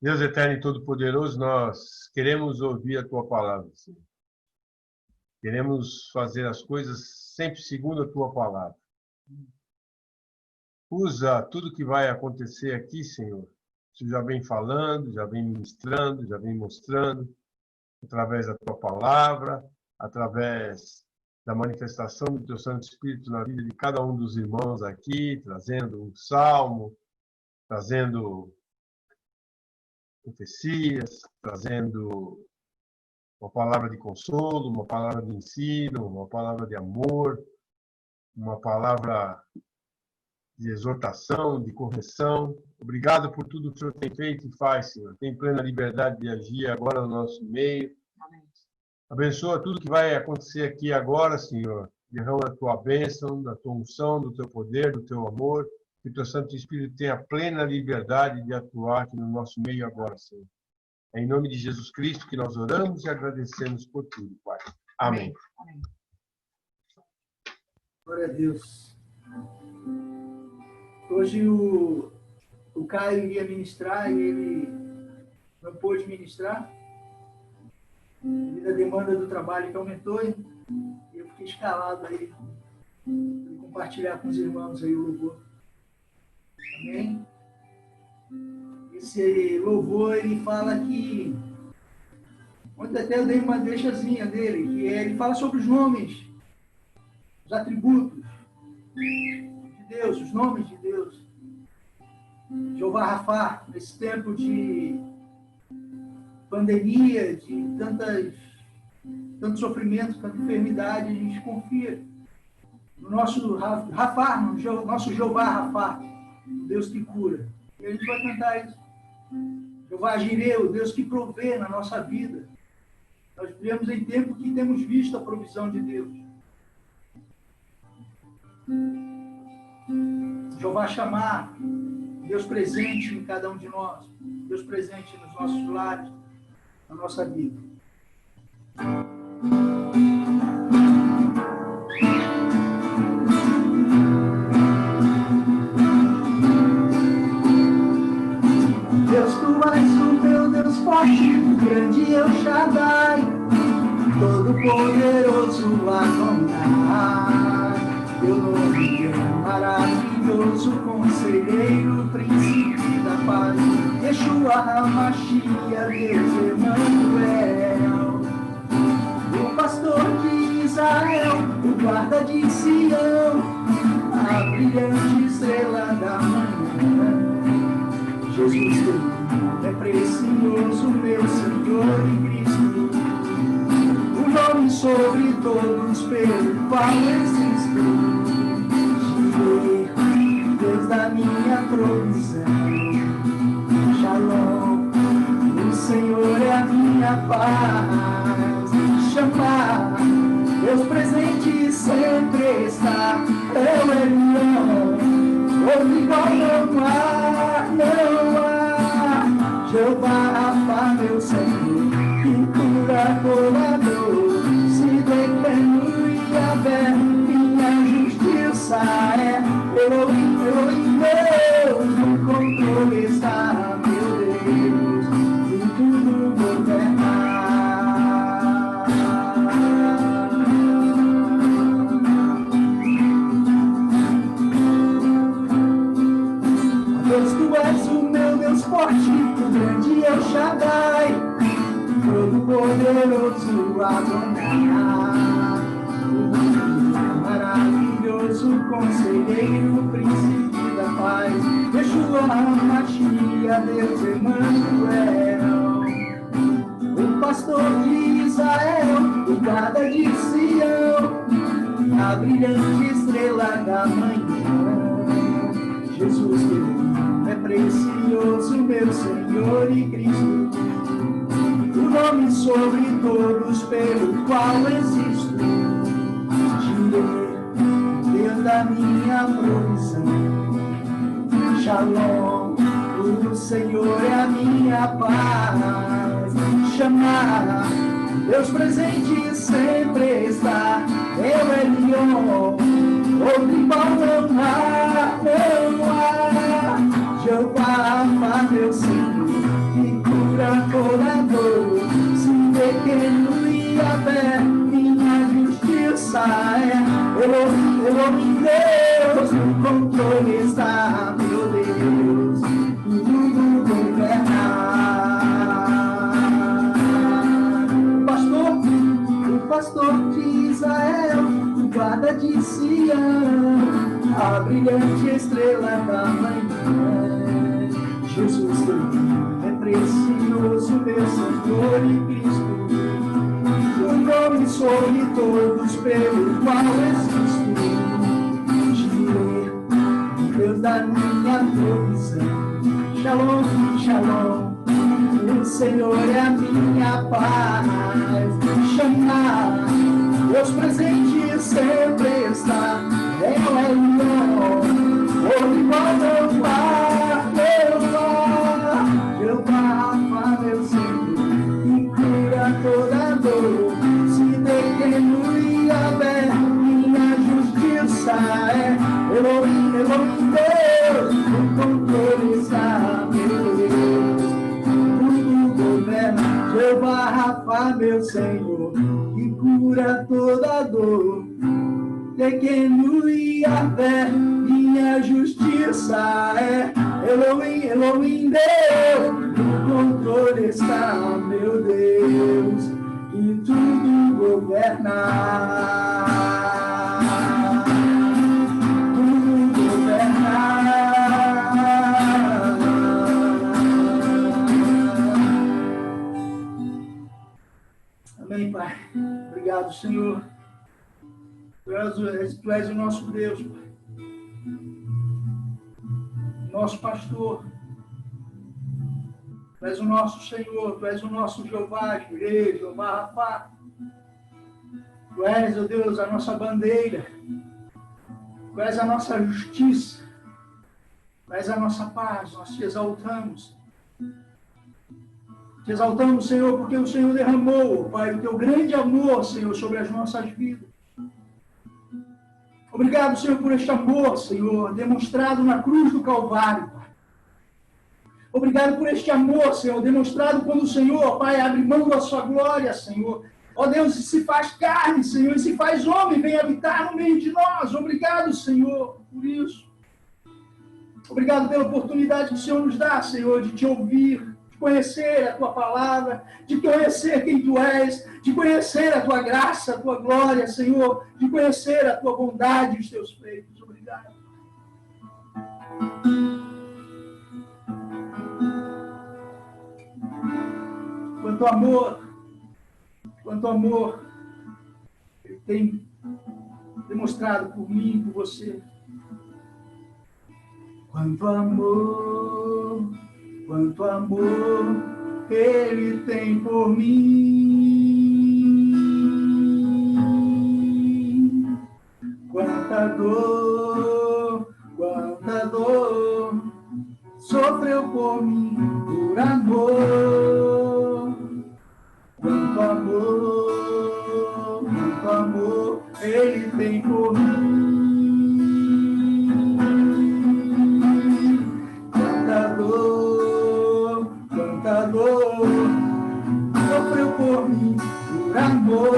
Deus eterno e todo-poderoso, nós queremos ouvir a Tua palavra, Senhor. Queremos fazer as coisas sempre segundo a Tua palavra. Usa tudo que vai acontecer aqui, Senhor. Tu já vem falando, já vem ministrando, já vem mostrando, através da Tua palavra, através da manifestação do Teu Santo Espírito na vida de cada um dos irmãos aqui, trazendo um salmo, trazendo profecias, trazendo uma palavra de consolo, uma palavra de ensino, uma palavra de amor, uma palavra de exortação, de correção. Obrigado por tudo que o Senhor tem feito e faz, Senhor. Tem plena liberdade de agir agora no nosso meio. Amém. Abençoa tudo que vai acontecer aqui agora, Senhor. Derrama a Tua bênção, da Tua unção, do Teu poder, do Teu amor. Que o Teu Santo Espírito tenha plena liberdade de atuar aqui no nosso meio agora, Senhor. É em nome de Jesus Cristo que nós oramos e agradecemos por tudo, Pai. Amém. Amém. Glória a Deus. Hoje o Caio iria ministrar e ele não pôde ministrar. Devido à demanda do trabalho que aumentou, eu fiquei escalado aí para compartilhar com os irmãos aí o louvor. Amém? Esse louvor, ele fala que... Ontem até eu dei uma deixazinha dele, que ele fala sobre os nomes, os atributos de Deus, os nomes de Deus. Jeová Rafá, nesse tempo de pandemia, de tanto sofrimento, tanta enfermidade, a gente confia no nosso Rafá, no nosso Jeová Rafá, Deus que cura. E a gente vai cantar isso. Jeová Jireh, o Deus que provê na nossa vida. Nós vivemos em tempo que temos visto a provisão de Deus. Jeová Chamar, Deus presente em cada um de nós. Deus presente nos nossos lares, na nossa vida. Deus, Tu és o meu Deus forte, grande El Shaddai, todo-poderoso Adonai. Teu nome é maravilhoso, conselheiro, príncipe da paz, Yeshua HaMashiach, Deus Emmanuel. O pastor de Israel, o guarda de Sião, a brilhante estrela da manhã. Jesus, Teu nome é precioso, meu Senhor e Cristo, o nome sobre todos pelo qual existo. Deus da minha provisão, Shalom, o Senhor é a minha paz. Chamar, Deus presente sempre está, Eu Elion, outro igual não há, não há. Jeová Rafa, meu Senhor, que cura toda dor, se declaro e Yahvé, minha justiça é. Elohim, Elohim, Deus, no controle está, meu Deus, e tudo governar. Deus, Tu és o meu Deus forte, o grande El Shaddai, todo-poderoso Adonai. Maravilhoso conselheiro, príncipe da paz, Yeshua HaMashiach, Deus Emmanuel. O pastor de Israel, o guarda de Sião, a brilhante estrela da manhã. Jesus, Teu nome é precioso, meu Senhor e Cristo, o nome sobre todos pelo qual existo. Deus da minha provisão, Shalom, o Senhor é a minha paz. Chamar, Deus presente sempre está, Eu Elion, outro igual não há, não há. Jeová Rafa, meu Senhor, que cura toda dor. Se pequeno e aberto, minha justiça é. Elohim, Deus, no controle está, meu Deus, tudo governar. O pastor de Israel, o guarda de Sião, a brilhante estrela da manhã. Jesus é precioso, meu Senhor e Cristo, o nome sobre todos pelo qual existo. Jireh, Deus da minha provisão. Shalom, shalom, o Senhor é a minha paz. Chamar, Deus presente sempre está. É o Elion, por igual Jeová, Rafa, meu Senhor, que cura toda dor. Se pequeno e aberto, minha justiça é. Elohim, Deus, no controle está, meu Deus, tudo governa. Jeová, Rafa, meu Senhor, que cura toda dor. Pequeno e aberto, minha justiça é. Elohim, Deus, no controle está, meu Deus, e tudo governa. Tudo governa. Amém, Pai. Obrigado, Senhor. Tu és o nosso Deus, Pai. Nosso pastor. Tu és o nosso Senhor. Tu és o nosso Jeová, Jireh, Jeová, Rafa. Tu és, ó Deus, a nossa bandeira. Tu és a nossa justiça. Tu és a nossa paz. Nós te exaltamos. Te exaltamos, Senhor, porque o Senhor derramou, Pai, o teu grande amor, Senhor, sobre as nossas vidas. Obrigado, Senhor, por este amor, Senhor, demonstrado na cruz do Calvário, Pai. Obrigado por este amor, Senhor, demonstrado quando o Senhor, Pai, abre mão da sua glória, Senhor. Ó Deus, e se faz carne, Senhor, e se faz homem, vem habitar no meio de nós. Obrigado, Senhor, por isso. Obrigado pela oportunidade que o Senhor nos dá, Senhor, de te ouvir, de conhecer a tua palavra, de conhecer quem tu és, de conhecer a tua graça, a tua glória, Senhor, de conhecer a tua bondade e os teus feitos. Obrigado. Quanto amor Ele tem demonstrado por mim e por você. Quanto amor Ele tem por mim. Quanta dor sofreu por mim por amor. Quanto amor Ele tem por mim. Quanta dor sofreu por mim por amor.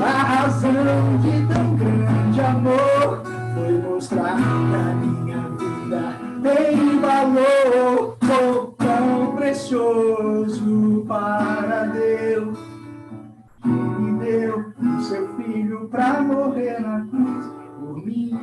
A razão de tão grande amor foi mostrar que a minha vida tem valor. Sou tão precioso para Deus, que me deu o seu filho para morrer na cruz por mim.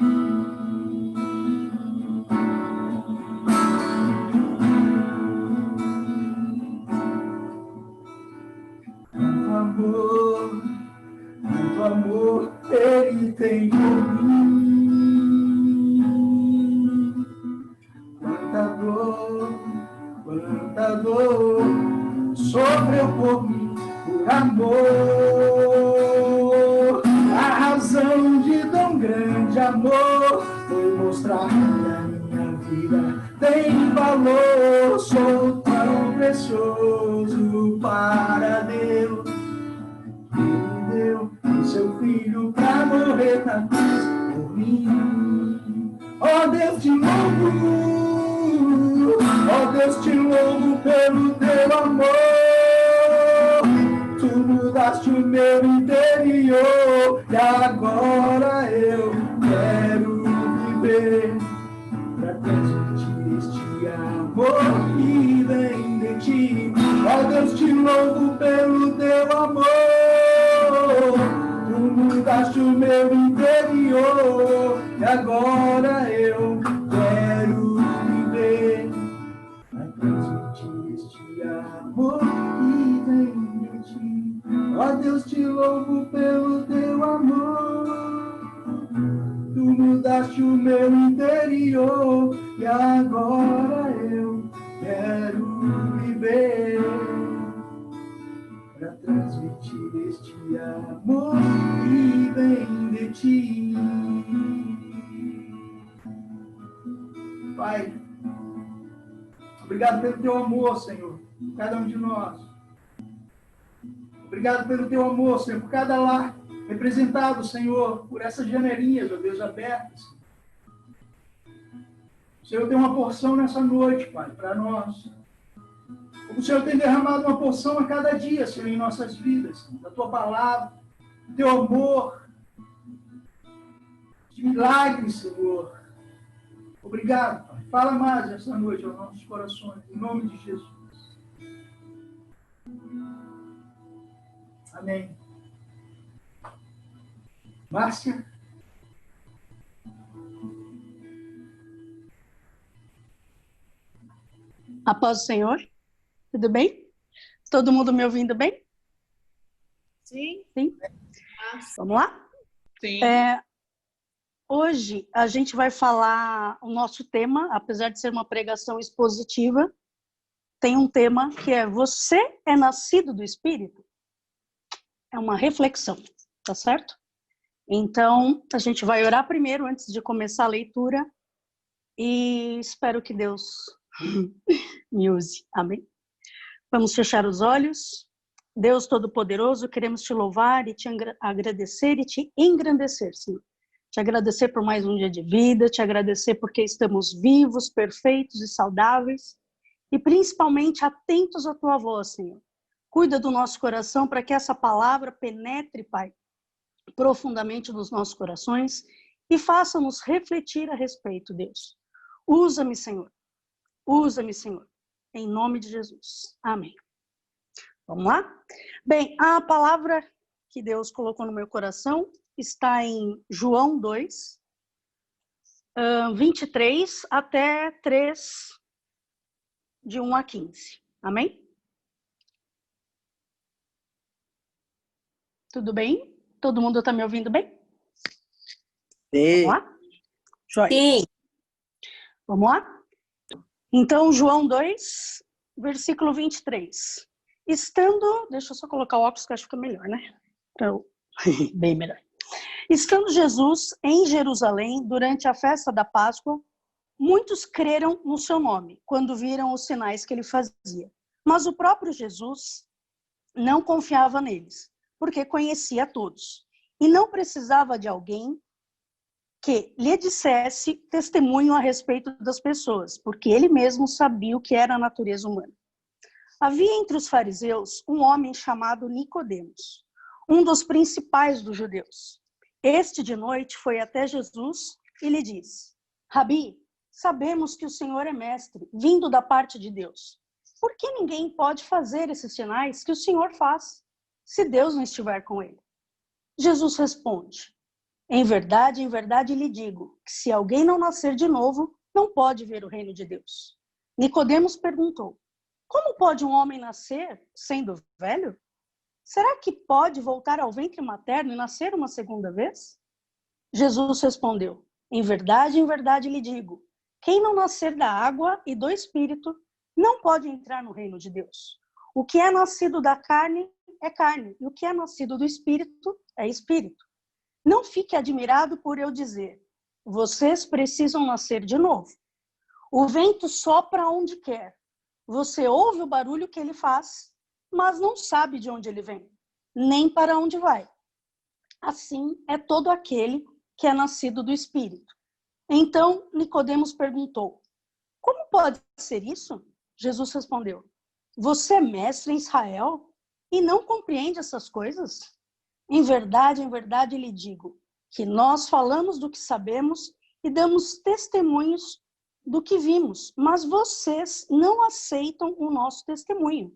Quanto amor Ele tem por mim. Quanta dor sofreu por mim por amor. A razão de tão grande amor foi mostrar que a minha vida tem valor. Sou tão precioso para Deus, que me deu o seu filho para morrer na cruz por mim. Ó Deus, de novo Ó Deus, te louvo pelo teu amor. Tu mudaste o meu interior e agora eu quero viver pra transmitir este amor que vem de ti. Ó Deus, te louvo pelo teu amor. Tu mudaste o meu interior e agora eu quero viver pra transmitir este amor que vem de ti. Ó Deus, te louvo pelo teu amor. Tu mudaste o meu interior e agora eu quero viver para transmitir este amor que vem de ti. Pai, obrigado pelo teu amor, Senhor, por cada um de nós. Obrigado pelo teu amor, Senhor, por cada lar representado, Senhor, por essas janelinhas, ó Deus, abertas. O Senhor tem uma porção nessa noite, Pai, para nós. Como o Senhor tem derramado uma porção a cada dia, Senhor, em nossas vidas, Senhor, da tua palavra, do teu amor, de milagres, Senhor. Obrigado, Pai. Fala mais essa noite aos nossos corações, em nome de Jesus. Amém. Márcia? A paz do Senhor, tudo bem? Todo mundo me ouvindo bem? Sim. Sim? Vamos lá? Sim. Hoje a gente vai falar, o nosso tema, apesar de ser uma pregação expositiva, tem um tema que é: você é nascido do Espírito? É uma reflexão, tá certo? Então, a gente vai orar primeiro, antes de começar a leitura, e espero que Deus me use. Amém? Vamos fechar os olhos. Deus Todo-Poderoso, queremos te louvar e te agradecer e te engrandecer, Senhor. Te agradecer por mais um dia de vida, te agradecer porque estamos vivos, perfeitos e saudáveis, e principalmente atentos à tua voz, Senhor. Cuida do nosso coração para que essa palavra penetre, Pai, profundamente nos nossos corações e faça-nos refletir a respeito, Deus. Usa-me, Senhor. Usa-me, Senhor. Em nome de Jesus. Amém. Vamos lá? Bem, a palavra que Deus colocou no meu coração está em João 2, 23 até 3, de 1 a 15. Amém? Tudo bem? Todo mundo está me ouvindo bem? Sim. Vamos lá? Joia. Sim. Vamos lá? Então, João 2, versículo 23. Deixa eu só colocar o óculos que acho que fica melhor, né? Então, bem melhor. Estando Jesus em Jerusalém durante a festa da Páscoa, muitos creram no seu nome, quando viram os sinais que ele fazia. Mas o próprio Jesus não confiava neles, porque conhecia todos, e não precisava de alguém que lhe dissesse testemunho a respeito das pessoas, porque ele mesmo sabia o que era a natureza humana. Havia entre os fariseus um homem chamado Nicodemos, um dos principais dos judeus. Este de noite foi até Jesus e lhe disse: Rabi, sabemos que o Senhor é mestre, vindo da parte de Deus. Por que ninguém pode fazer esses sinais que o Senhor faz, se Deus não estiver com ele? Jesus responde: em verdade lhe digo, que se alguém não nascer de novo, não pode ver o reino de Deus. Nicodemos perguntou: como pode um homem nascer sendo velho? Será que pode voltar ao ventre materno e nascer uma segunda vez? Jesus respondeu: em verdade lhe digo, quem não nascer da água e do Espírito não pode entrar no reino de Deus. O que é nascido da carne é carne, e o que é nascido do Espírito é Espírito. Não fique admirado por eu dizer: vocês precisam nascer de novo. O vento sopra onde quer. Você ouve o barulho que ele faz, mas não sabe de onde ele vem, nem para onde vai. Assim é todo aquele que é nascido do Espírito. Então Nicodemos perguntou: como pode ser isso? Jesus respondeu: você é mestre em Israel e não compreende essas coisas? Em verdade lhe digo que nós falamos do que sabemos e damos testemunhos do que vimos, mas vocês não aceitam o nosso testemunho.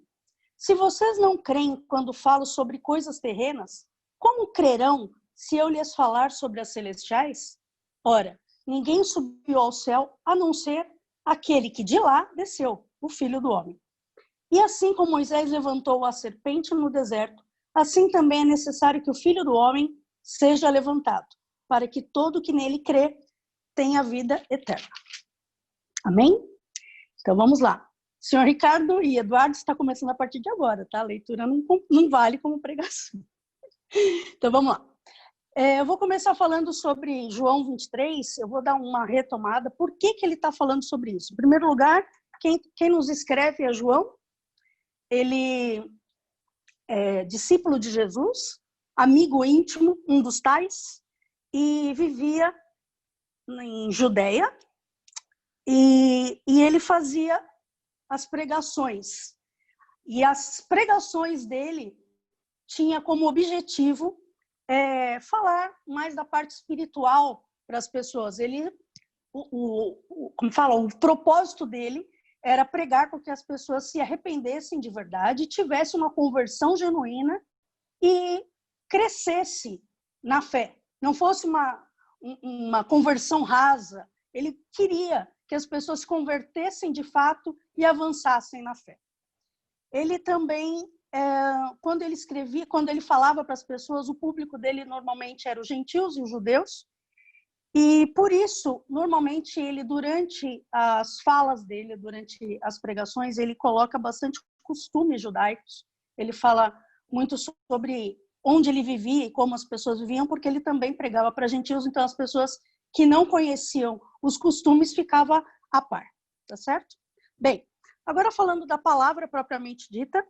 Se vocês não creem quando falo sobre coisas terrenas, como crerão se eu lhes falar sobre as celestiais? Ora, ninguém subiu ao céu a não ser aquele que de lá desceu, o Filho do Homem. E assim como Moisés levantou a serpente no deserto, assim também é necessário que o Filho do Homem seja levantado, para que todo que nele crê tenha vida eterna. Amém? Então vamos lá. Senhor Ricardo e Eduardo está começando a partir de agora, tá? A leitura não vale como pregação. Então vamos lá. Eu vou começar falando sobre João 23, eu vou dar uma retomada. Por que ele está falando sobre isso? Em primeiro lugar, quem nos escreve é João. Ele é discípulo de Jesus, amigo íntimo, um dos tais, e vivia em Judeia, e ele fazia as pregações. E as pregações dele tinha como objetivo falar mais da parte espiritual para as pessoas. O propósito dele era pregar para que as pessoas se arrependessem de verdade, tivessem uma conversão genuína e crescesse na fé. Não fosse uma conversão rasa. Ele queria que as pessoas se convertessem de fato e avançassem na fé. Ele também, quando ele escrevia, quando ele falava para as pessoas, o público dele normalmente era os gentios e os judeus, e por isso, normalmente, ele, durante as falas dele, durante as pregações, ele coloca bastante costumes judaicos. Ele fala muito sobre onde ele vivia e como as pessoas viviam, porque ele também pregava para gentios, então as pessoas que não conheciam os costumes ficavam a par, tá certo? Bem, agora falando da palavra propriamente dita,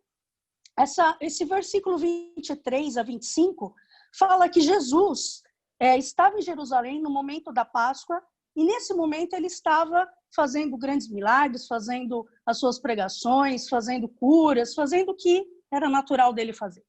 esse versículo 23 a 25 fala que Jesus estava em Jerusalém no momento da Páscoa, e nesse momento ele estava fazendo grandes milagres, fazendo as suas pregações, fazendo curas, fazendo o que era natural dele fazer.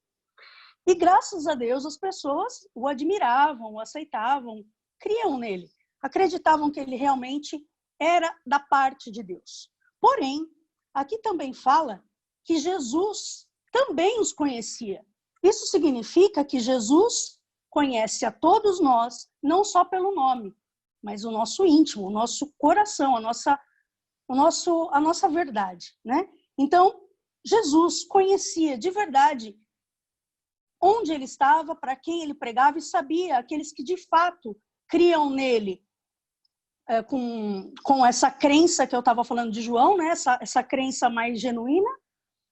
E graças a Deus as pessoas o admiravam, o aceitavam, criam nele, acreditavam que ele realmente era da parte de Deus. Porém, aqui também fala que Jesus também os conhecia. Isso significa que Jesus conhece a todos nós, não só pelo nome, mas o nosso íntimo, o nosso coração, a nossa verdade, né? Então, Jesus conhecia de verdade onde ele estava, para quem ele pregava, e sabia aqueles que de fato criam nele, com essa crença que eu estava falando de João, né? essa crença mais genuína,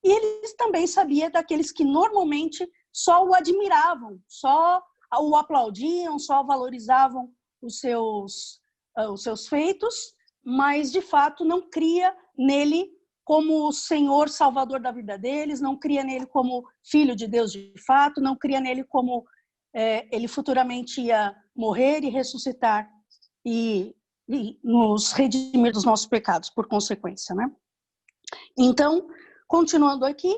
e ele também sabia daqueles que normalmente só o admiravam, só o aplaudiam, só valorizavam os seus feitos, mas de fato não cria nele como o Senhor Salvador da vida deles, não cria nele como Filho de Deus de fato, não cria nele como ele futuramente ia morrer e ressuscitar e nos redimir dos nossos pecados, por consequência, né? Então, continuando aqui,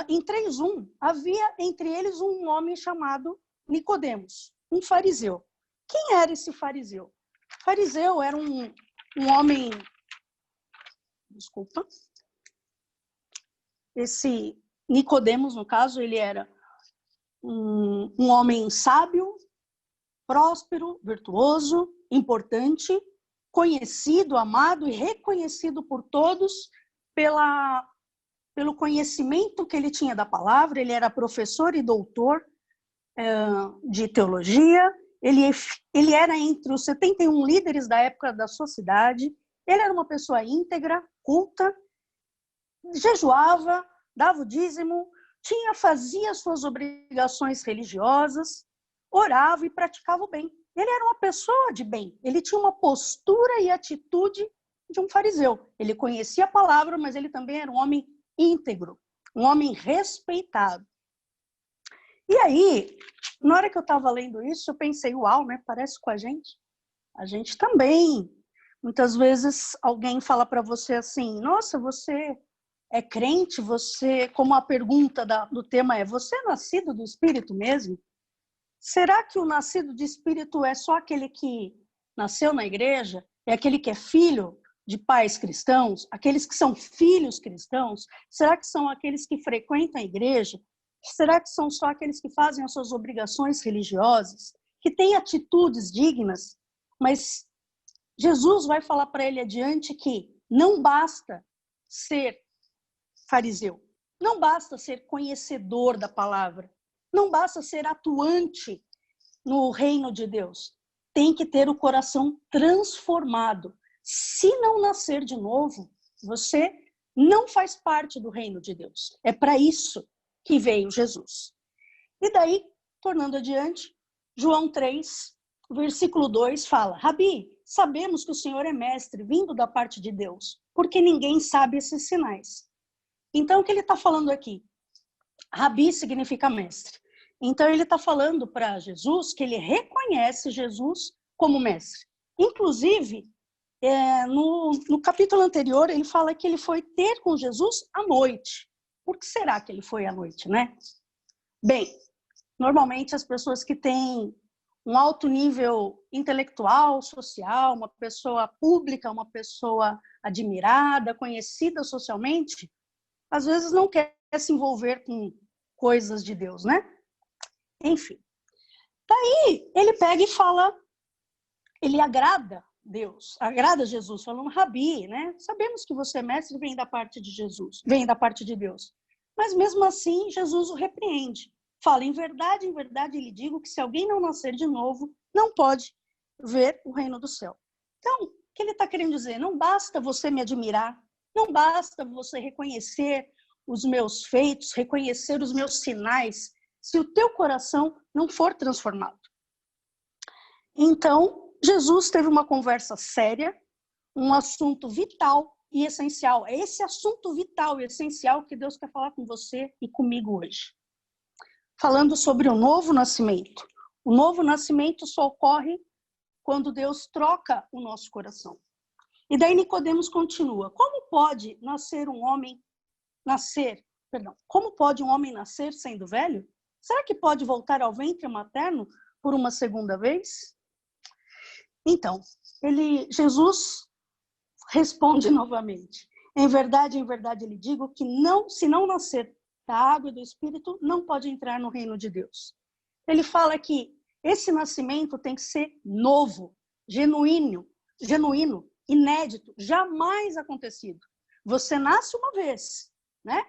em 3:1, havia entre eles um homem chamado Nicodemos, um fariseu. Quem era esse fariseu? Fariseu era um homem... Desculpa. Esse Nicodemos, no caso, ele era um homem sábio, próspero, virtuoso, importante, conhecido, amado e reconhecido por todos pelo conhecimento que ele tinha da palavra. Ele era professor e doutor de teologia, ele era entre os 71 líderes da época da sua cidade, ele era uma pessoa íntegra, culta, jejuava, dava o dízimo, fazia suas obrigações religiosas, orava e praticava o bem. Ele era uma pessoa de bem, ele tinha uma postura e atitude de um fariseu. Ele conhecia a palavra, mas ele também era um homem íntegro, um homem respeitado. E aí, na hora que eu estava lendo isso, eu pensei, uau, né? Parece com a gente. A gente também Muitas vezes alguém fala para você assim, nossa, você é crente, você, como a pergunta do tema é, você é nascido do Espírito mesmo? Será que o nascido de Espírito é só aquele que nasceu na igreja? É aquele que é filho de pais cristãos? Aqueles que são filhos cristãos? Será que são aqueles que frequentam a igreja? Será que são só aqueles que fazem as suas obrigações religiosas? Que têm atitudes dignas? Mas Jesus vai falar para ele adiante que não basta ser fariseu, não basta ser conhecedor da palavra, não basta ser atuante no reino de Deus. Tem que ter o coração transformado. Se não nascer de novo, você não faz parte do reino de Deus. É para isso que veio Jesus. E daí, tornando adiante, João 3, versículo 2 fala, Rabi, sabemos que o Senhor é mestre, vindo da parte de Deus, porque ninguém sabe esses sinais. Então, o que ele está falando aqui? Rabi significa mestre. Então, ele está falando para Jesus que ele reconhece Jesus como mestre. Inclusive, no capítulo anterior, ele fala que ele foi ter com Jesus à noite. Por que será que ele foi à noite, né? Bem, normalmente as pessoas que têm um alto nível intelectual, social, uma pessoa pública, uma pessoa admirada, conhecida socialmente, às vezes não quer se envolver com coisas de Deus, né? Enfim. Daí ele pega e fala, ele agrada Deus, agrada Jesus, falando, Rabi, né? Sabemos que você é mestre e vem da parte de Jesus, vem da parte de Deus. Mas mesmo assim, Jesus o repreende. Fala, em verdade, lhe digo que se alguém não nascer de novo, não pode ver o reino do céu. Então, o que ele está querendo dizer? Não basta você me admirar, não basta você reconhecer os meus feitos, reconhecer os meus sinais, se o teu coração não for transformado. Então, Jesus teve uma conversa séria, um assunto vital e essencial. É esse assunto vital e essencial que Deus quer falar com você e comigo hoje. Falando sobre o novo nascimento. O novo nascimento só ocorre quando Deus troca o nosso coração. E daí Nicodemos continua. Como pode um homem nascer sendo velho? Será que pode voltar ao ventre materno por uma segunda vez? Então, Jesus responde novamente. Em verdade, lhe digo que se não nascer da água e do Espírito, não pode entrar no reino de Deus. Ele fala que esse nascimento tem que ser novo, genuíno, inédito, jamais acontecido. Você nasce uma vez, né?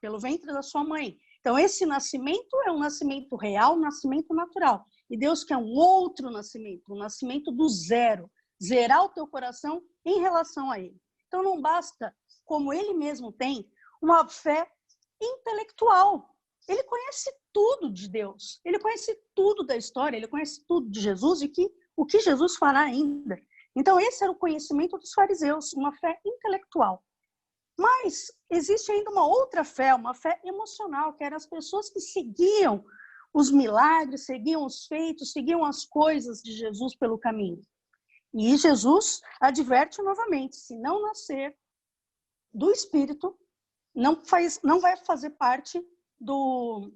Pelo ventre da sua mãe. Então, esse nascimento é um nascimento real, um nascimento natural. E Deus quer um outro nascimento, um nascimento do zero. Zerar o teu coração em relação a Ele. Então, não basta, como Ele mesmo tem, uma fé intelectual. Ele conhece tudo de Deus. Ele conhece tudo da história, ele conhece tudo de Jesus e o que Jesus fará ainda. Então, esse era o conhecimento dos fariseus, uma fé intelectual. Mas existe ainda uma outra fé, uma fé emocional, que eram as pessoas que seguiam os milagres, seguiam os feitos, seguiam as coisas de Jesus pelo caminho. E Jesus adverte novamente, se não nascer do Espírito, não vai fazer parte do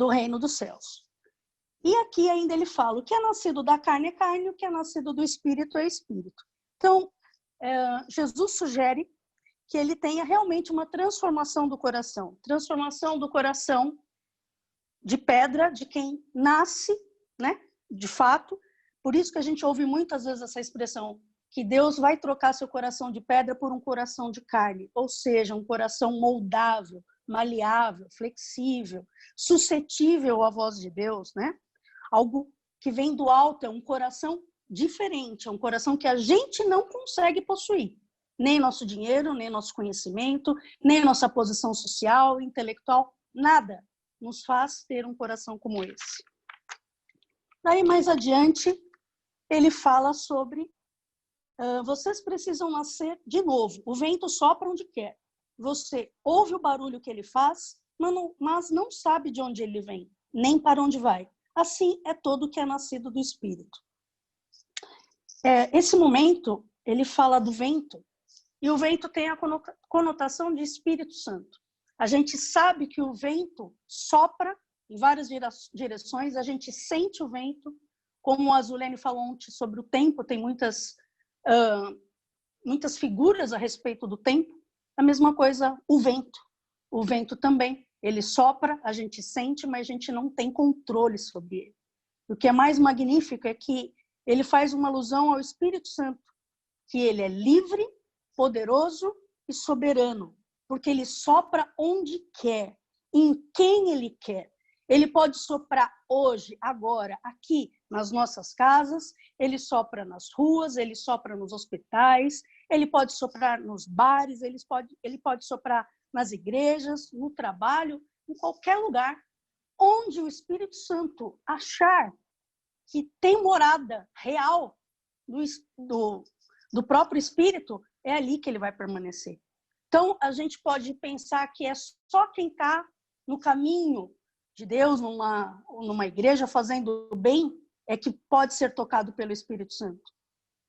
reino dos céus. E aqui ainda ele fala, o que é nascido da carne é carne, o que é nascido do Espírito é Espírito. Então, Jesus sugere que ele tenha realmente uma transformação do coração de pedra, de quem nasce, né, de fato. Por isso que a gente ouve muitas vezes essa expressão, que Deus vai trocar seu coração de pedra por um coração de carne, ou seja, um coração moldável, maleável, flexível, suscetível à voz de Deus, né? Algo que vem do alto, é um coração diferente, é um coração que a gente não consegue possuir. Nem nosso dinheiro, nem nosso conhecimento, nem nossa posição social, intelectual, nada nos faz ter um coração como esse. Daí, mais adiante, ele fala sobre vocês precisam nascer de novo. O vento sopra onde quer. Você ouve o barulho que ele faz, mas não sabe de onde ele vem, nem para onde vai. Assim é todo que é nascido do Espírito. Esse momento ele fala do vento, e o vento tem a conotação de Espírito Santo. A gente sabe que o vento sopra em várias direções, a gente sente o vento, como a Zulene falou ontem sobre o tempo, tem muitas figuras a respeito do tempo. A mesma coisa o vento. O vento também, ele sopra, a gente sente, mas a gente não tem controle sobre ele. O que é mais magnífico é que ele faz uma alusão ao Espírito Santo, que ele é livre, poderoso e soberano, porque ele sopra onde quer, em quem ele quer. Ele pode soprar hoje, agora, aqui, nas nossas casas, ele sopra nas ruas, ele sopra nos hospitais, ele pode soprar nos bares, ele pode soprar nas igrejas, no trabalho, em qualquer lugar. Onde o Espírito Santo achar que tem morada real do próprio Espírito, é ali que ele vai permanecer. Então, a gente pode pensar que é só quem está no caminho de Deus, numa igreja, fazendo o bem, é que pode ser tocado pelo Espírito Santo.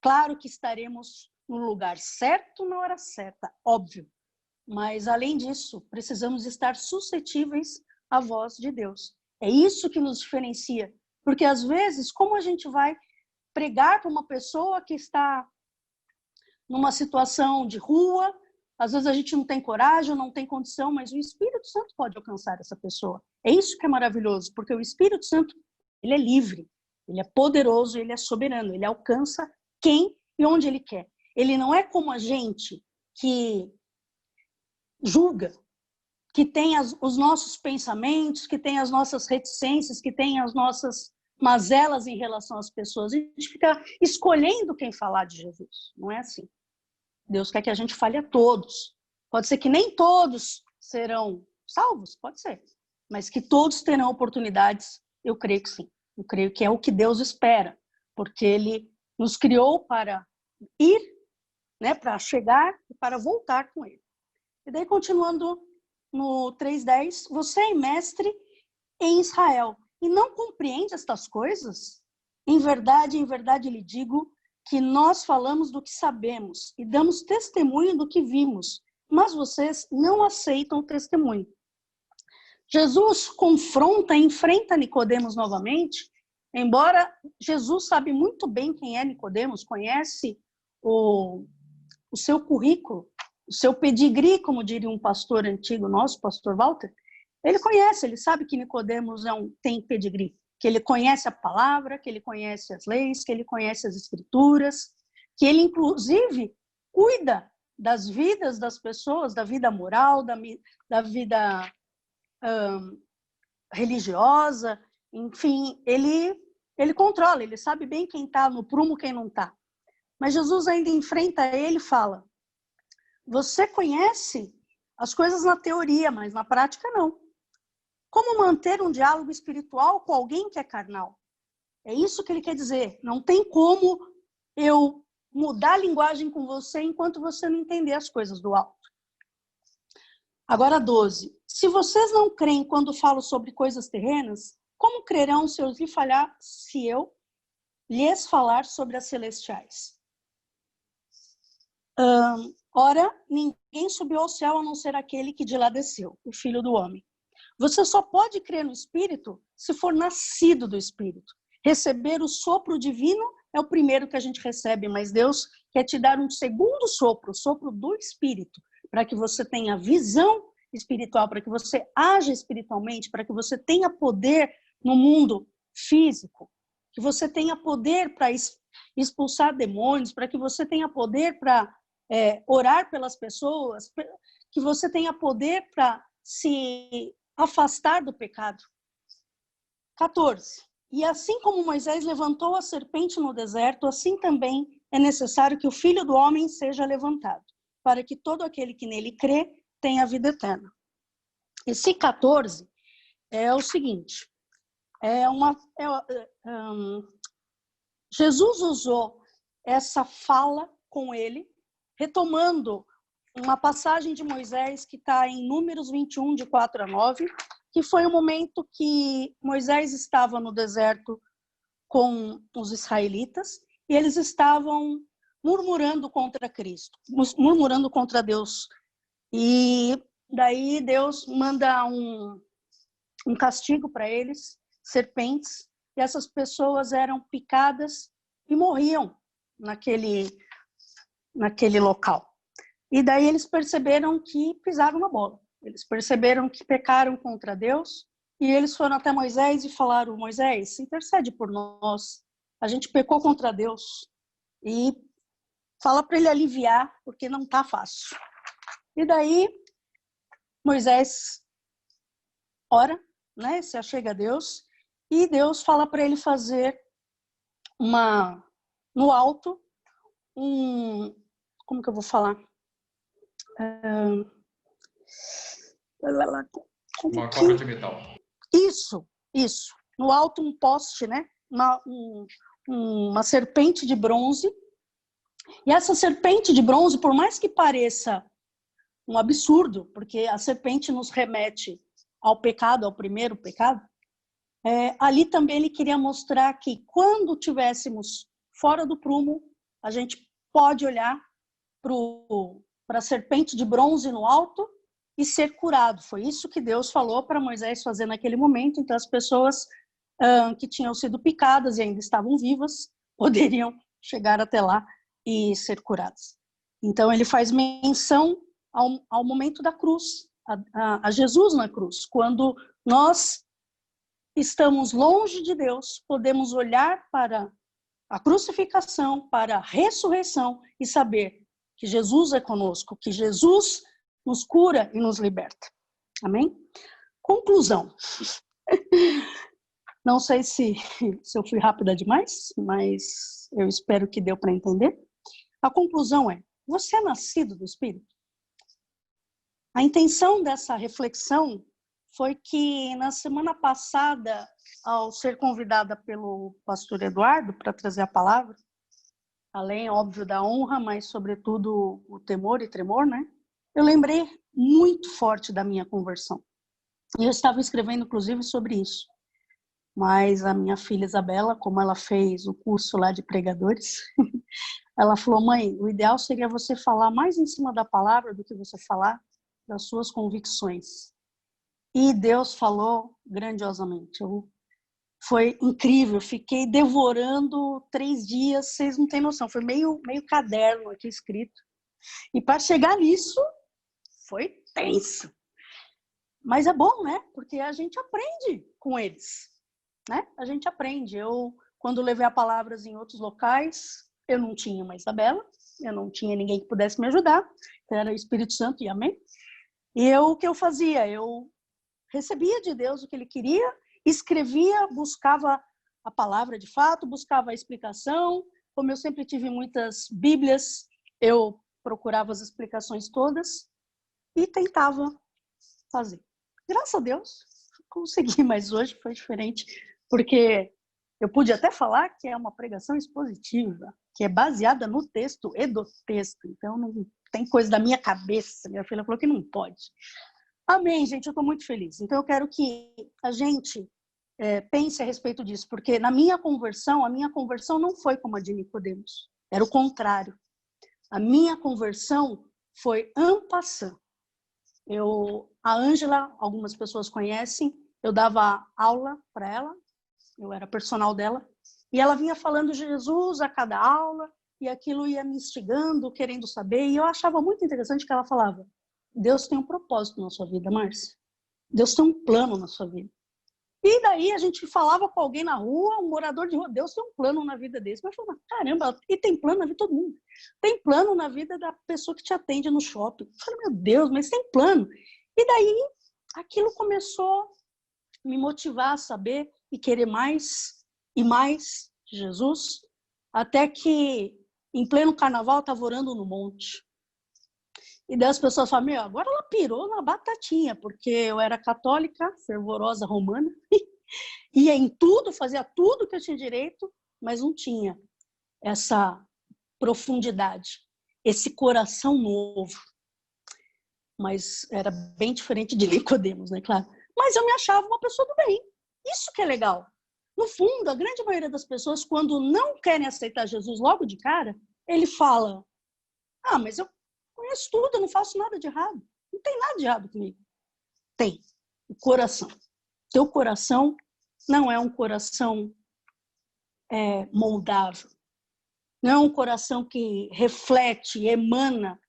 Claro que estaremos no lugar certo, na hora certa, óbvio. Mas, além disso, precisamos estar suscetíveis à voz de Deus. É isso que nos diferencia. Porque, às vezes, como a gente vai pregar para uma pessoa que está numa situação de rua, às vezes a gente não tem coragem, não tem condição, mas o Espírito Santo pode alcançar essa pessoa. É isso que é maravilhoso, porque o Espírito Santo, ele é livre, ele é poderoso, ele é soberano, ele alcança quem e onde ele quer. Ele não é como a gente que julga, que tem os nossos pensamentos, que tem as nossas reticências, que tem as nossas mazelas em relação às pessoas. A gente fica escolhendo quem falar de Jesus. Não é assim. Deus quer que a gente fale a todos. Pode ser que nem todos serão salvos, pode ser. Mas que todos terão oportunidades, eu creio que sim. Eu creio que é o que Deus espera. Porque Ele nos criou para ir, né, para chegar e para voltar com Ele. E daí, continuando no 3:10, você é mestre em Israel e não compreende estas coisas? Em verdade lhe digo que nós falamos do que sabemos e damos testemunho do que vimos, mas vocês não aceitam o testemunho. Jesus confronta e enfrenta Nicodemos novamente, embora Jesus sabe muito bem quem é Nicodemos, conhece o seu currículo, o seu pedigree, como diria um pastor antigo nosso, pastor Walter. Ele conhece, ele sabe que Nicodemos tem pedigree, que ele conhece a palavra, que ele conhece as leis, que ele conhece as escrituras, que ele, inclusive, cuida das vidas das pessoas, da vida moral, da vida religiosa, enfim, ele controla, ele sabe bem quem está no prumo, quem não está. Mas Jesus ainda enfrenta ele e fala, você conhece as coisas na teoria, mas na prática não. Como manter um diálogo espiritual com alguém que é carnal? É isso que ele quer dizer. Não tem como eu mudar a linguagem com você enquanto você não entender as coisas do alto. Agora 12. Se vocês não creem quando falo sobre coisas terrenas, como crerão se eu lhes falar sobre as celestiais? Ora, ninguém subiu ao céu a não ser aquele que de lá desceu, o Filho do Homem. Você só pode crer no Espírito se for nascido do Espírito. Receber o sopro divino é o primeiro que a gente recebe, mas Deus quer te dar um segundo sopro, o sopro do Espírito, para que você tenha visão espiritual, para que você age espiritualmente, para que você tenha poder no mundo físico, que você tenha poder para expulsar demônios, para que você tenha poder para orar pelas pessoas, que você tenha poder para se afastar do pecado. 14. E assim como Moisés levantou a serpente no deserto, assim também é necessário que o Filho do Homem seja levantado, para que todo aquele que nele crê tenha vida eterna. Esse 14 é o seguinte, Jesus usou essa fala com ele, retomando uma passagem de Moisés que está em Números 21, de 4 a 9, que foi o momento que Moisés estava no deserto com os israelitas, e eles estavam murmurando contra Cristo, murmurando contra Deus. E daí Deus manda um castigo para eles, serpentes, e essas pessoas eram picadas e morriam naquele local. E daí eles perceberam que pisaram na bola. Eles perceberam que pecaram contra Deus e eles foram até Moisés e falaram: Moisés, intercede por nós. A gente pecou contra Deus e fala para ele aliviar, porque não está fácil. E daí Moisés ora, né, se achega a Deus, e Deus fala para ele fazer no alto, como que eu vou falar? Uma cobra de metal. Isso. No alto um poste, né? Uma serpente de bronze. E essa serpente de bronze, por mais que pareça um absurdo, porque a serpente nos remete ao pecado, ao primeiro pecado, ali também ele queria mostrar que quando tivéssemos fora do prumo, a gente pode olhar para a serpente de bronze no alto e ser curado. Foi isso que Deus falou para Moisés fazer naquele momento. Então as pessoas que tinham sido picadas e ainda estavam vivas poderiam chegar até lá e ser curadas. Então ele faz menção ao momento da cruz, a Jesus na cruz. Quando nós estamos longe de Deus, podemos olhar para a crucificação, para a ressurreição e saber que Jesus é conosco, que Jesus nos cura e nos liberta. Amém? Conclusão. Não sei se eu fui rápida demais, mas eu espero que deu para entender. A conclusão é: você é nascido do Espírito? A intenção dessa reflexão foi que na semana passada, ao ser convidada pelo pastor Eduardo para trazer a palavra, além, óbvio, da honra, mas sobretudo o temor e tremor, né? Eu lembrei muito forte da minha conversão. E eu estava escrevendo, inclusive, sobre isso. Mas a minha filha Isabela, como ela fez o curso lá de pregadores, ela falou: mãe, o ideal seria você falar mais em cima da palavra do que você falar das suas convicções. E Deus falou grandiosamente. Foi incrível, fiquei devorando 3 dias, vocês não têm noção, foi meio caderno aqui escrito. E para chegar nisso, foi tenso. Mas é bom, né? Porque a gente aprende com eles, né? A gente aprende. Eu, quando levei a palavras em outros locais, eu não tinha uma Isabela, eu não tinha ninguém que pudesse me ajudar, era o Espírito Santo, e amém. E o que eu fazia? Eu recebia de Deus o que ele queria, escrevia, buscava a palavra de fato, buscava a explicação. Como eu sempre tive muitas Bíblias, eu procurava as explicações todas e tentava fazer. Graças a Deus, consegui, mas hoje foi diferente, porque eu pude até falar que é uma pregação expositiva, que é baseada no texto e do texto. Então, não tem coisa da minha cabeça. Minha filha falou que não pode. Amém, gente, eu estou muito feliz. Então, eu quero que a gente pense a respeito disso, porque a minha conversão não foi como a de Nicodemos. Era o contrário. A minha conversão foi en passant. A Ângela, algumas pessoas conhecem, eu dava aula para ela, eu era personal dela, e ela vinha falando de Jesus a cada aula, e aquilo ia me instigando, querendo saber, e eu achava muito interessante que ela falava: Deus tem um propósito na sua vida, Márcia. Deus tem um plano na sua vida. E daí a gente falava com alguém na rua, um morador de rua: Deus tem um plano na vida desse. Mas eu falava: caramba, e tem plano na vida de todo mundo. Tem plano na vida da pessoa que te atende no shopping. Eu falei: meu Deus, mas tem plano. E daí aquilo começou a me motivar a saber e querer mais e mais de Jesus, até que em pleno carnaval eu estava orando no monte. E daí as pessoas falam: meu, agora ela pirou na batatinha, porque eu era católica, fervorosa romana, ia em tudo, fazia tudo que eu tinha direito, mas não tinha essa profundidade, esse coração novo. Mas era bem diferente de Nicodemos, né, claro. Mas eu me achava uma pessoa do bem. Isso que é legal. No fundo, a grande maioria das pessoas, quando não querem aceitar Jesus logo de cara, ele fala, mas eu conheço tudo, eu não faço nada de errado. Não tem nada de errado comigo. Tem. O coração. Teu coração não é um coração moldável. Não é um coração que reflete, emana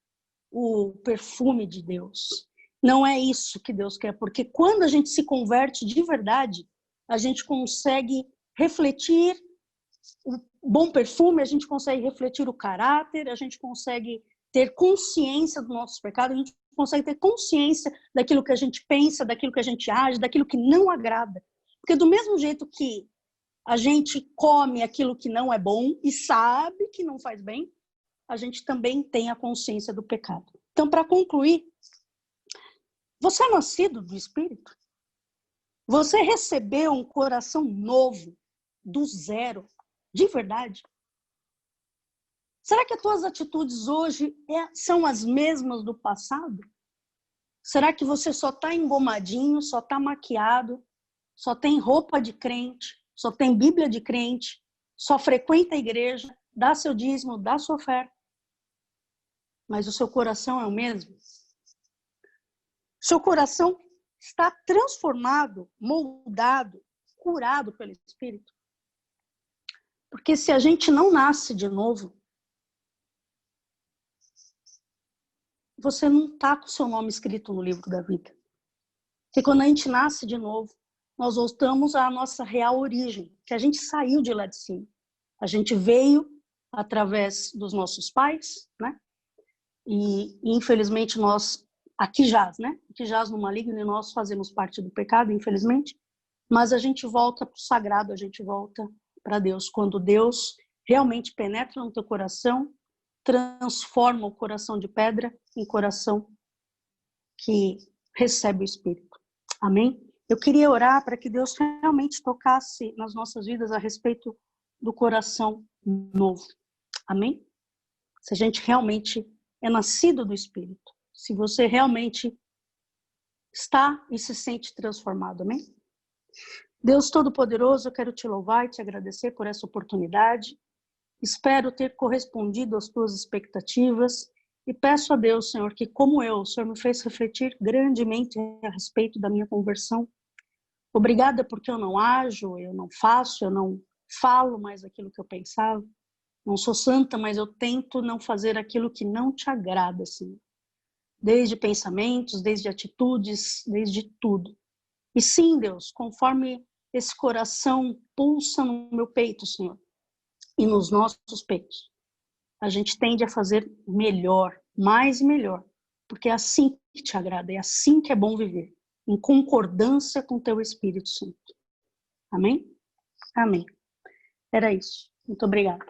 o perfume de Deus. Não é isso que Deus quer, porque quando a gente se converte de verdade, a gente consegue refletir o bom perfume, a gente consegue refletir o caráter, a gente consegue ter consciência dos nossos pecados, a gente consegue ter consciência daquilo que a gente pensa, daquilo que a gente age, daquilo que não agrada. Porque do mesmo jeito que a gente come aquilo que não é bom e sabe que não faz bem, a gente também tem a consciência do pecado. Então, para concluir, você é nascido do Espírito? Você recebeu um coração novo, do zero, de verdade? Será que as tuas atitudes hoje são as mesmas do passado? Será que você só está engomadinho, só está maquiado, só tem roupa de crente, só tem Bíblia de crente, só frequenta a igreja, dá seu dízimo, dá sua oferta, mas o seu coração é o mesmo? Seu coração está transformado, moldado, curado pelo Espírito? Porque se a gente não nasce de novo, você não está com o seu nome escrito no livro da vida. Porque quando a gente nasce de novo, nós voltamos à nossa real origem, que a gente saiu de lá de cima. A gente veio através dos nossos pais, né? E infelizmente nós, aqui jaz, né? Aqui jaz no maligno e nós fazemos parte do pecado, infelizmente. Mas a gente volta para o sagrado, a gente volta para Deus. Quando Deus realmente penetra no teu coração, transforma o coração de pedra em coração que recebe o Espírito. Amém? Eu queria orar para que Deus realmente tocasse nas nossas vidas a respeito do coração novo. Amém? Se a gente realmente é nascido do Espírito. Se você realmente está e se sente transformado. Amém? Deus Todo-Poderoso, eu quero te louvar e te agradecer por essa oportunidade. Espero ter correspondido às tuas expectativas e peço a Deus, Senhor, que como eu, o Senhor me fez refletir grandemente a respeito da minha conversão. Obrigada porque eu não ajo, eu não faço, eu não falo mais aquilo que eu pensava. Não sou santa, mas eu tento não fazer aquilo que não te agrada, Senhor. Desde pensamentos, desde atitudes, desde tudo. E sim, Deus, conforme esse coração pulsa no meu peito, Senhor, e nos nossos peitos, a gente tende a fazer melhor, mais e melhor, porque é assim que te agrada, é assim que é bom viver, em concordância com o teu Espírito Santo. Amém? Amém. Era isso. Muito obrigada.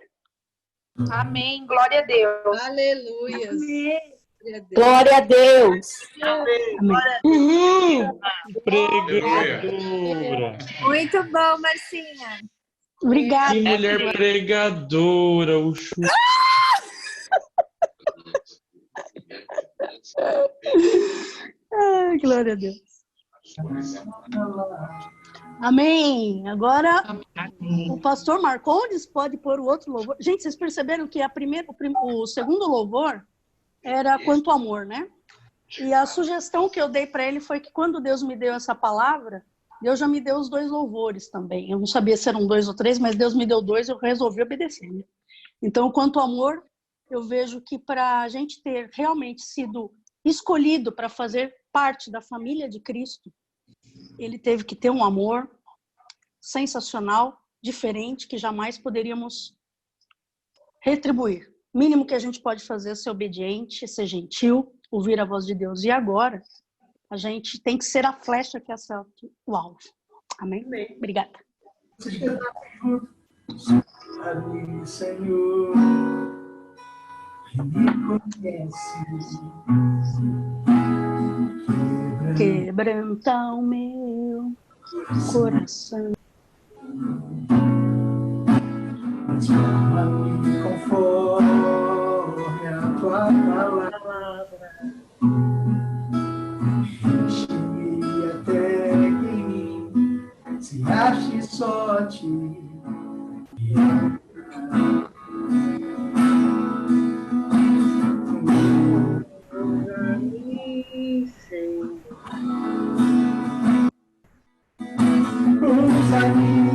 Amém. Glória a Deus. Aleluia. Amém. Glória a Deus. Amém. Aleluia. Muito bom, Marcinha. Obrigada. Que mulher pregadora, o chute. Ai, glória a Deus. Amém. Agora, o pastor Marcondes pode pôr o outro louvor. Gente, vocês perceberam que o segundo louvor era quanto amor, né? E a sugestão que eu dei para ele foi que quando Deus me deu essa palavra, Deus já me deu os 2 louvores também. Eu não sabia se eram 2 ou 3, mas Deus me deu 2 e eu resolvi obedecer. Né? Então, quanto amor, eu vejo que para a gente ter realmente sido escolhido para fazer parte da família de Cristo, ele teve que ter um amor sensacional, diferente, que jamais poderíamos retribuir. O mínimo que a gente pode fazer é ser obediente, ser gentil, ouvir a voz de Deus. E agora, a gente tem que ser a flecha que acerta o alvo. Amém? Obrigada. Ali, Senhor, me conheces. Quebranta o meu coração. Transforma-me conforme a tua palavra. Enche-me até que em mim se ache só ti. usa-me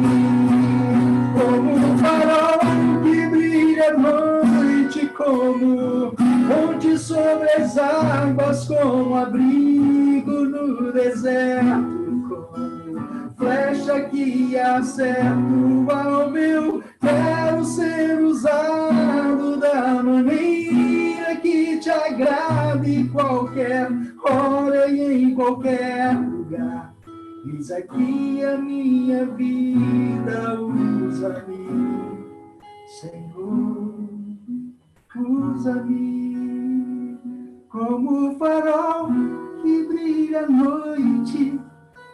como um farol que brilha à noite, como ponte sobre as águas, como abrigo no deserto, como flecha que acerta o alvo. Quero ser usado da maneira que te agrade, em qualquer hora e em qualquer lugar. Eis aqui a minha vida, usa-me, Senhor, usa-me como o farol que brilha à noite,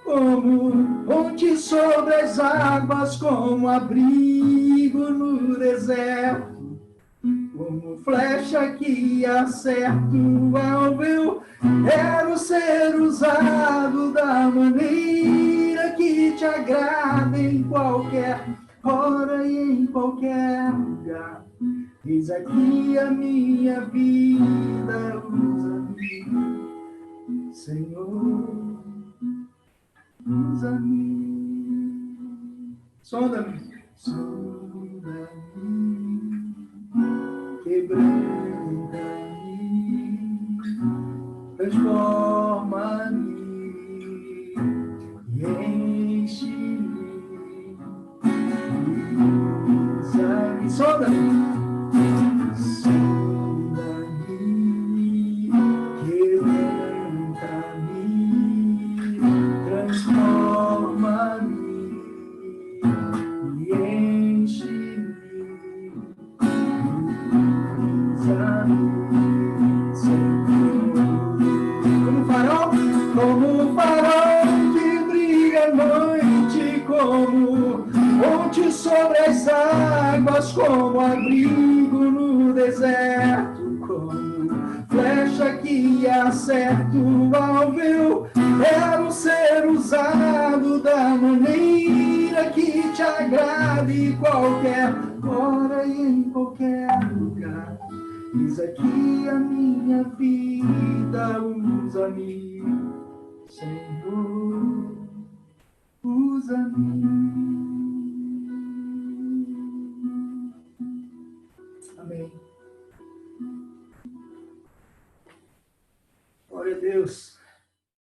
como ponte sobre as águas, como abrigo no deserto, como flecha que acerta o alvo. Eu quero ser usado da maneira que te agrada, em qualquer hora e em qualquer lugar. Eis aqui a minha vida, usa-me, Senhor, usa-me. Sonda-me, sonda-me, quebranta-me, transforma-me e enche-me. Usa-me, sonda-me, sonda-me, quebranta-me, transforma-me e enche-me. Usa-me, Senhor, como um farol que brilha à noite, como ponte sobre as águas, como abrigo no deserto, como flecha que acerta o alvo. Eu quero ser usado da maneira que te agrade, em qualquer hora e em qualquer lugar. Eis aqui a minha vida, usa-me, Senhor, usa-me.